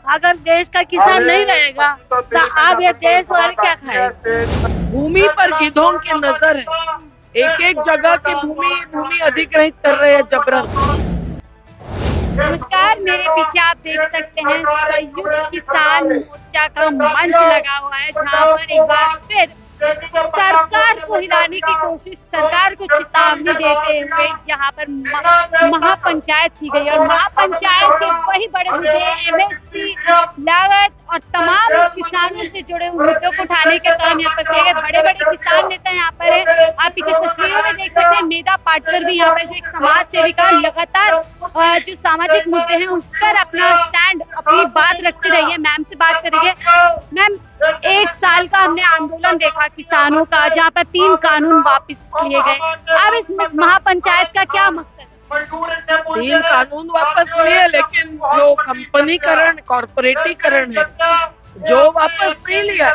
अगर देश का किसान नहीं रहेगा तो अब ये देश वाले क्या खाएंगे। भूमि पर गिद्धों की नजर है। एक एक जगह की भूमि अधिग्रहित कर रहे हैं जबरन। नमस्कार, मेरे पीछे आप देख सकते हैं संयुक्त किसान मोर्चा का मंच लगा हुआ है, जहां पर एक बार फिर सरकार को हिलाने की कोशिश, सरकार को चेतावनी देते हुए यहाँ पर महापंचायत की गई। और महापंचायत के वही बड़े मुद्दे एमएसपी, लागत और तमाम किसानों से जुड़े मुद्दों को उठाने के काम यहाँ पर किए गए। बड़े बड़े किसान नेता यहाँ पर है। आप पीछे तस्वीरों में देख सकते हैं मेधा पाटकर भी यहाँ पर, जो एक समाज सेविका लगातार जो सामाजिक मुद्दे हैं उस पर अपना स्टैंड, अपनी बात रखती रही है। मैम से बात करेंगे। मैम, 1 साल का हमने आंदोलन देखा किसानों का, जहाँ पर 3 कानून वापस लिए गए। अब इस महापंचायत का क्या मकसद है? 3 कानून वापस लिए, लेकिन जो कंपनीकरण, कॉर्पोरेटीकरण है जो वापस नहीं लिया,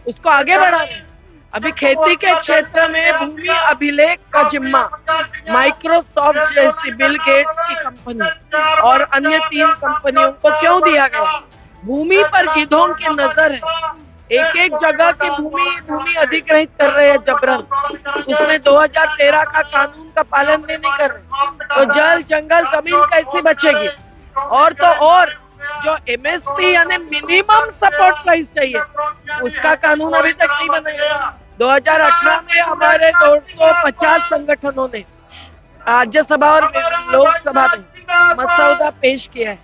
उसको आगे बढ़ा रहे। अभी खेती के क्षेत्र में भूमि अभिलेख का जिम्मा माइक्रोसॉफ्ट जैसी, बिल गेट्स की कंपनी और अन्य 3 कंपनियों को क्यों दिया गया? भूमि पर गिद्धों की नजर है। एक एक जगह की भूमि अधिग्रहित कर रहे हैं जबरन। उसमें 2013 का कानून का पालन भी नहीं कर रहे, तो जल, जंगल, जमीन कैसी बचेगी? और तो और जो एमएसपी यानी मिनिमम सपोर्ट प्राइस चाहिए, उसका कानून अभी तक नहीं बनाया। 2018 में हमारे 250 संगठनों ने राज्यसभा और लोकसभा में मसौदा पेश किया है,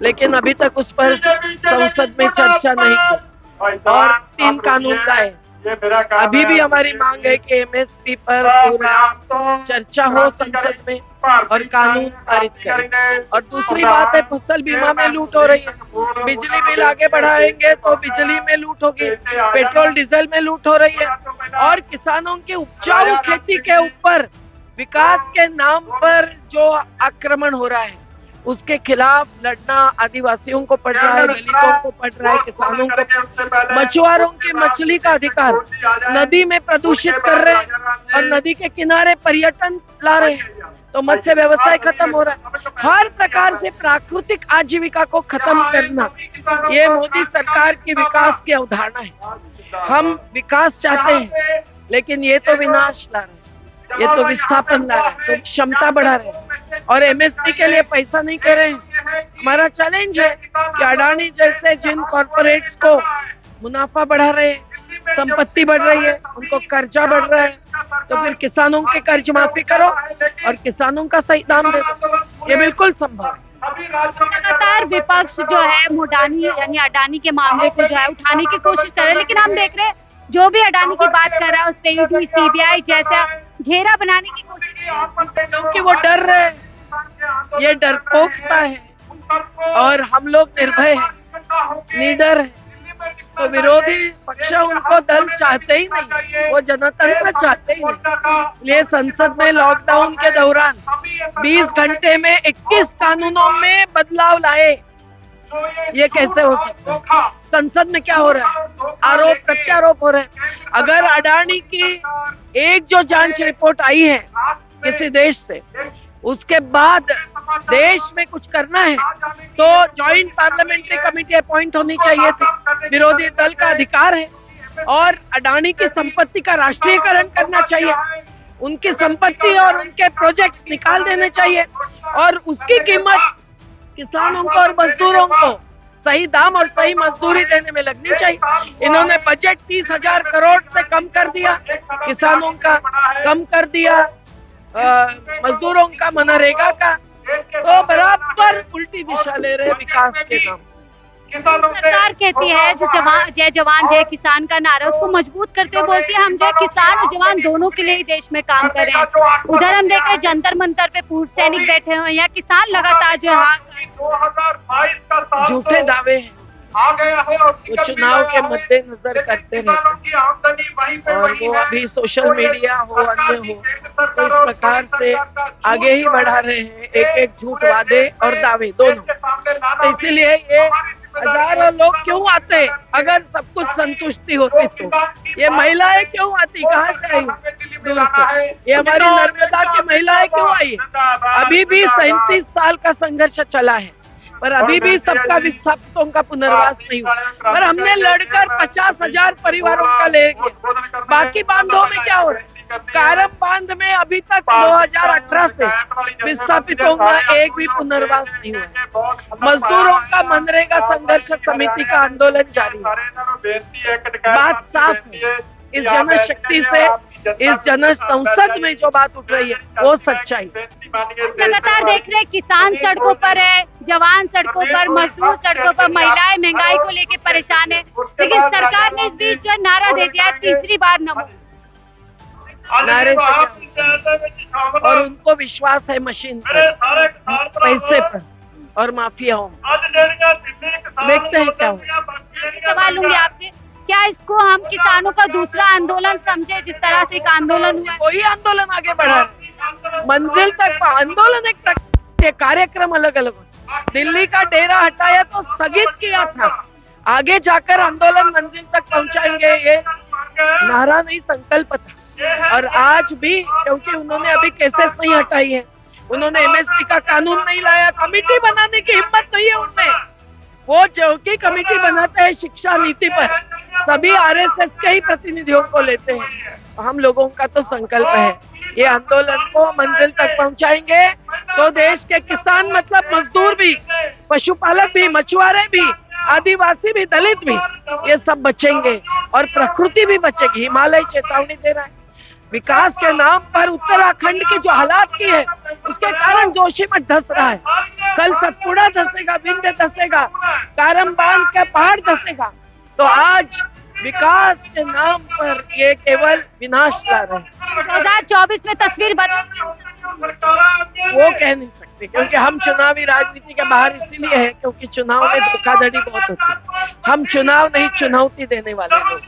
लेकिन अभी तक उस पर संसद में चर्चा नहीं की और 3 कानून लाए। अभी भी हमारी मांग है कि एमएसपी पर पूरा चर्चा हो संसद में और कानून पारित करें। और दूसरी बात है, फसल बीमा में लूट हो रही है। बिजली बिल आगे बढ़ाएंगे तो बिजली में लूट होगी, पेट्रोल डीजल में लूट हो रही है। और किसानों की उपजाऊ खेती के ऊपर विकास के नाम पर जो आक्रमण हो रहा है, उसके खिलाफ लड़ना आदिवासियों को पड़ रहा है, दलितों को पड़ रहा है, किसानों को, मछुआरों की मछली का अधिकार, नदी में प्रदूषित कर रहे हैं और नदी के किनारे पर्यटन ला रहे हैं, तो मत्स्य व्यवसाय खत्म हो रहा है। हर प्रकार से प्राकृतिक आजीविका को खत्म करना, ये मोदी सरकार की विकास की अवधारणा है। हम विकास चाहते हैं, लेकिन ये तो विनाश ला रहे हैं, ये तो विस्थापन ला रहे हैं, तो क्षमता बढ़ा रहे हैं और एमएसपी के लिए पैसा नहीं कर रहे हैं। हमारा चैलेंज है कि अडानी जैसे जिन कॉर्पोरेट्स को मुनाफा बढ़ा रहे हैं, संपत्ति बढ़ रही है, उनको कर्जा बढ़ रहा है, तो फिर किसानों के कर्ज माफी करो और किसानों का सही दाम दे दो। ये बिल्कुल संभव है। लगातार विपक्ष जो है मोडानी यानी अडानी के मामले को जो है उठाने की कोशिश कर रहे हैं, लेकिन हम देख रहे हैं जो भी अडानी की बात कर रहा है उस पे ईडी, सीबीआई जैसा घेरा बनाने की कोशिश कर रहे हैं, क्योंकि वो डर रहे हैं। ये डरपोकता है और हम लोग निर्भय हैं, निडर है। तो विरोधी पक्ष उनको दल चाहते ही नहीं, वो जनतंत्र चाहते ही नहीं। इसलिए संसद में लॉकडाउन के दौरान 20 घंटे में 21 कानूनों में बदलाव लाए। ये कैसे हो सकता है? संसद में क्या हो रहा है? आरोप प्रत्यारोप हो रहे हैं। अगर अडानी की एक जो जांच रिपोर्ट आई है किसी देश से, उसके बाद देश में कुछ करना है तो जॉइंट पार्लियामेंट्री कमेटी अपॉइंट होनी चाहिए थी। विरोधी दल का अधिकार है और अडानी की संपत्ति का राष्ट्रीयकरण करना चाहिए। उनकी संपत्ति और उनके प्रोजेक्ट्स निकाल देने चाहिए और उसकी कीमत किसानों को और मजदूरों को सही दाम और सही मजदूरी देने में लगनी चाहिए। इन्होंने बजट 30,000 करोड़ से कम कर दिया, किसानों का कम कर दिया, मजदूरों का, मनरेगा का, तो बराबर उल्टी दिशा ले रहे विकास के नाम। सरकार कहती है जो जय जवान जय किसान का नारा, उसको मजबूत करते हुए बोलती है हम जो किसान और जवान दोनों के लिए ही देश में काम कर रहे हैं। उधर हम देख रहे हैं जंतर मंतर पे पूर्व सैनिक बैठे हुए हैं, यहाँ किसान लगातार जो है झूठे दावे हैं, वो चुनाव के मद्देनजर करते रहते और वो अभी सोशल मीडिया हो, अन्य हो, तो इस प्रकार से आगे ही बढ़ा रहे हैं एक एक झूठ वादे और दावे दोनों। तो इसीलिए ये हजारों लोग क्यों आते? अगर सब कुछ संतुष्टि होती तो ये महिलाएं क्यों आती? कहाँ से आई दूर से? ये हमारी नर्मदा की महिलाएं क्यों आई? अभी भी 37 साल का संघर्ष चला है। पर अभी भी सबका विस्थापितों का पुनर्वास नहीं हुआ। पर हमने लड़कर 50,000 परिवारों का लेंगे। बाकी बांधों में क्या हो रहा है? कारम बांध में अभी तक 2018 से विस्थापितों का एक भी पुनर्वास नहीं हुआ। मजदूरों का मनरेगा संघर्ष समिति का आंदोलन जारी है। बात साफ है, इस जनशक्ति से, इस जन संसद में जो बात उठ रही है वो सच्चाई। लगातार देख रहे हैं किसान सड़कों पर है, जवान सड़कों पर, मजदूर सड़कों पर, महिलाएं महंगाई को लेकर परेशान है, लेकिन सरकार ने इस बीच जो नारा दे दिया तीसरी बार नमो नारे से, और उनको विश्वास है मशीन पर, पैसे पर और माफियाओं। देखते हैं क्या होगा। सवाल लूंगी आपसे, क्या इसको हम किसानों का दूसरा आंदोलन समझे, जिस तरह से एक आंदोलन हुआ? कोई आंदोलन आगे बढ़ा मंजिल तक आंदोलन एक कार्यक्रम अलग अलग हो। दिल्ली का डेरा हटाया तो स्थगित किया था, आगे जाकर आंदोलन मंजिल तक पहुंचाएंगे ये नारा नहीं, संकल्प था। और आज भी, क्योंकि उन्होंने अभी केसेस नहीं हटाई है, उन्होंने एमएसपी का कानून नहीं लाया, कमेटी बनाने की हिम्मत नहीं है उनमें। वो जो की कमेटी बनाते हैं शिक्षा नीति पर, सभी आरएसएस के ही प्रतिनिधियों को लेते हैं। हम लोगों का तो संकल्प है ये आंदोलन को मंजिल तक पहुंचाएंगे तो देश के किसान, मतलब मजदूर भी, पशुपालक भी, मछुआरे भी, आदिवासी भी, दलित भी, ये सब बचेंगे और प्रकृति भी बचेगी। हिमालय चेतावनी दे रहा है। विकास के नाम पर उत्तराखंड की जो हालात की है, उसके कारण जोशीमठ धंस रहा है। कल सतपुड़ा धंसेगा, विंध्य धंसेगा, कारम बांध के पहाड़ धंसेगा। तो आज विकास के नाम पर ये केवल विनाश ला रहे हैं। 2024 में तस्वीर बदल, वो कह नहीं सकते, क्योंकि हम चुनावी राजनीति के बाहर इसीलिए है क्योंकि चुनाव में धोखाधड़ी बहुत होती है। हम चुनाव नहीं, चुनौती देने वाले लोग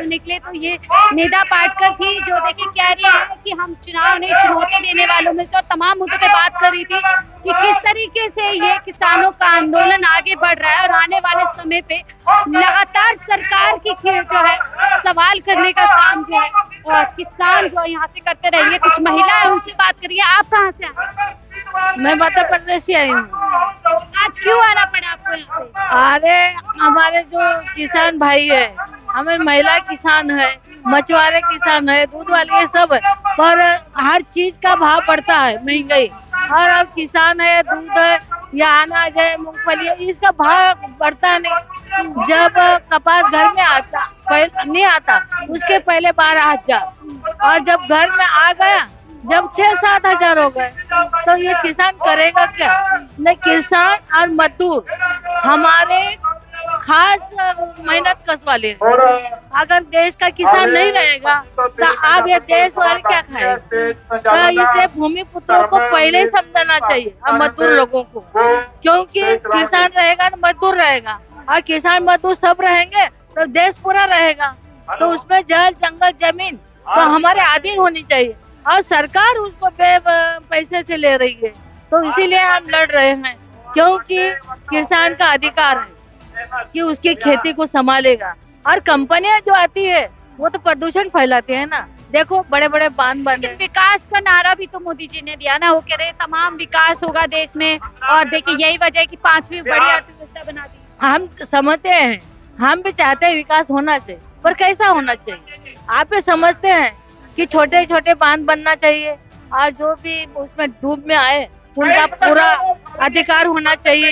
निकले। तो ये निदा पाटकर थी जो देखिए कह रही है कि हम चुनाव नहीं, चुनौती देने वालों में से, और तमाम मुद्दों पे बात कर रही थी कि किस तरीके से ये किसानों का आंदोलन आगे बढ़ रहा है और आने वाले समय पे लगातार सरकार की जो है सवाल करने का काम जो है और किसान जो यहाँ से करते रहेंगे। कुछ महिलाएं उनसे बात करिए। आप कहाँ से आए? मैं मध्य प्रदेश से आई हूँ। आज क्यों आना पड़ा आपको यहाँ पे? अरे हमारे जो किसान भाई है, हमें महिला किसान है, मछुआरे किसान है, दूध वाले, ये सब है, पर हर चीज का भाव बढ़ता है, महंगाई। और अब किसान है, दूध है या अनाज है, मूंगफली है, इसका भाव बढ़ता नहीं। जब कपास घर में आता, पहले नहीं आता, उसके पहले 12,000, और जब घर में आ गया जब 6-7 हजार हो गए, तो ये किसान करेगा क्या? नहीं, किसान और मजदूर हमारे खास मेहनत कस वाले। अगर देश का किसान नहीं रहेगा तो आप ये देश वाले क्या खाएंगे? तो इसलिए भूमि पुत्रों को पहले ही समझाना चाहिए और मजदूर लोगों को, क्योंकि किसान रहेगा तो मजदूर रहेगा, और किसान मजदूर सब रहेंगे तो देश पूरा रहेगा। तो उसमें जल, जंगल, जमीन तो हमारे अधीन होनी चाहिए, और सरकार उसको पैसे से ले रही है। तो इसीलिए हम लड़ रहे हैं, क्योंकि किसान का अधिकार है कि उसकी खेती को संभालेगा। और कंपनियां जो आती है वो तो प्रदूषण फैलाते हैं ना। देखो बड़े बड़े बांध बने। विकास का नारा भी तो मोदी जी ने दिया ना, वो कह रहे तमाम विकास होगा देश में, और देखिए यही वजह है कि 5वीं बड़ी अर्थव्यवस्था बना दी। हम समझते हैं, हम भी चाहते हैं विकास होना चाहिए, पर कैसा होना चाहिए? आप भी समझते हैं कि छोटे छोटे बांध बनना चाहिए, और जो भी उसमें डूब में आए उनका पूरा अधिकार होना चाहिए।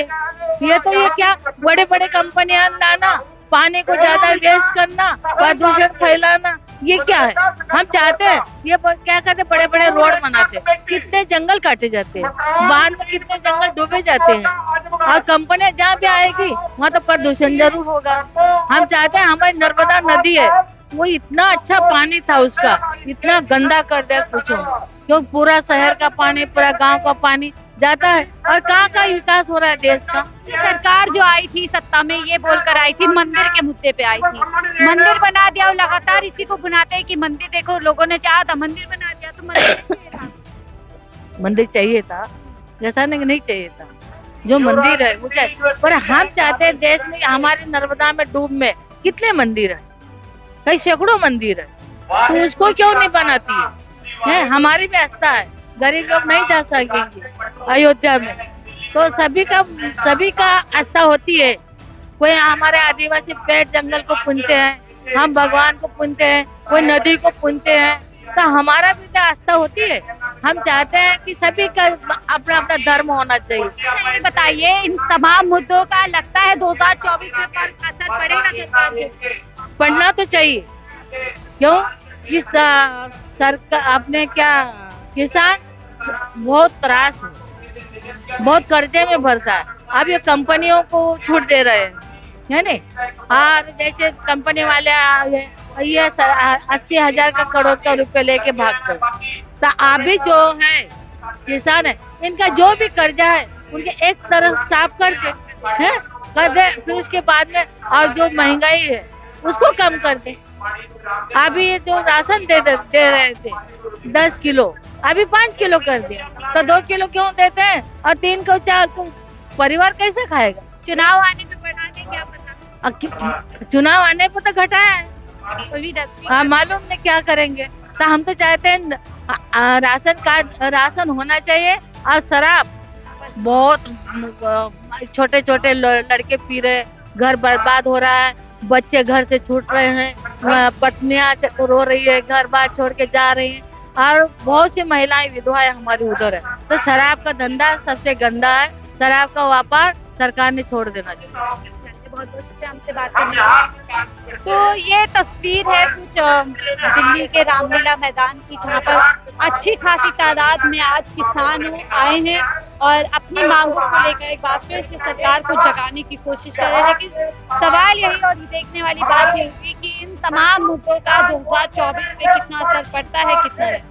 ये तो ये क्या बड़े बड़े कंपनियां लाना, पानी को ज्यादा वेस्ट करना, प्रदूषण फैलाना, ये क्या है? हम चाहते हैं ये क्या करते, बड़े बड़े रोड बनाते, कितने जंगल काटे जाते हैं, बांध में कितने जंगल डूबे जाते हैं, और कंपनियां जहाँ भी आएगी वहाँ तो प्रदूषण जरूर होगा। हम चाहते हैं, हमारी नर्मदा नदी है, वो इतना अच्छा पानी था, उसका इतना गंदा कर दिया पूछो, क्यों पूरा शहर का पानी, पूरा गांव का पानी जाता है, और कहाँ का विकास हो रहा है देश का? सरकार जो आई थी सत्ता में ये बोलकर आई थी, मंदिर के मुद्दे पे आई थी, मंदिर बना दिया, और लगातार इसी को बुनाते हैं कि मंदिर देखो, लोगों ने चाहा था मंदिर बना दिया, तो मंदिर चाहिए था, जैसा नहीं चाहिए था। जो मंदिर है वो चाहिए, पर हम चाहते हैं देश में, हमारे नर्मदा में डूब में कितने मंदिर है, कई सैकड़ों मंदिर है, तो उसको क्यों नहीं बनाती है? हमारी भी आस्था है, गरीब लोग नहीं जा सकेंगे अयोध्या में, तो सभी का आस्था होती है। कोई हमारे आदिवासी पेड़ जंगल को पूजते हैं, हम भगवान को पूजते हैं, कोई नदी को पूजते हैं, तो हमारा भी तो आस्था होती है। हम चाहते हैं कि सभी का अपना अपना धर्म होना चाहिए। ये बताइए, इन तमाम मुद्दों का लगता है 2024 में पर असर पड़ेगा सरकार पे? पढ़ना तो चाहिए। क्यों? इस सरकार अपने क्या किसान बहुत त्रास है, बहुत कर्जे में भरता है। अब ये कंपनियों को छूट दे रहे हैं, है नहीं? और जैसे कंपनी वाले ये 80,000 का करोड़ का रुपए लेके भागते हैं। तो अभी जो है किसान है, इनका जो भी कर्जा है उनके एक तरफ साफ कर दे, फिर उसके बाद में और जो महंगाई है उसको कम कर दे। अभी ये जो राशन दे रहे थे 10 किलो, अभी 5 किलो कर दिया, तो 2 किलो क्यों देते हैं और 3 को 4 को परिवार कैसे खाएगा? चुनाव आने पे बढ़ा दे, क्या पता? चुनाव आने पर तो घटा है, कोई भी हाँ मालूम नहीं क्या करेंगे। तो हम तो चाहते हैं राशन कार्ड, राशन होना चाहिए। और शराब बहुत छोटे छोटे लड़के पी रहे, घर बर्बाद हो रहा है, बच्चे घर से छूट रहे हैं, पत्नियां रो रही है, घर बार छोड़ के जा रही हैं, और बहुत सी महिलाएं विधवाएं हमारी उधर है। तो शराब का धंधा सबसे गंदा है, शराब का व्यापार सरकार ने छोड़ देना चाहिए। बहुत बहुत शुक्रिया हमसे बात करने। तो ये तस्वीर है कुछ दिल्ली के रामलीला मैदान की, जहाँ पर अच्छी खासी तादाद में आज किसान आए हैं और अपनी मांगों को लेकर एक बार फिर से सरकार को जगाने की कोशिश कर रहे हैं। लेकिन सवाल यही और देखने वाली बात ये होगी कि इन तमाम मुद्दों का 2024 में कितना असर पड़ता है, कितना नहीं।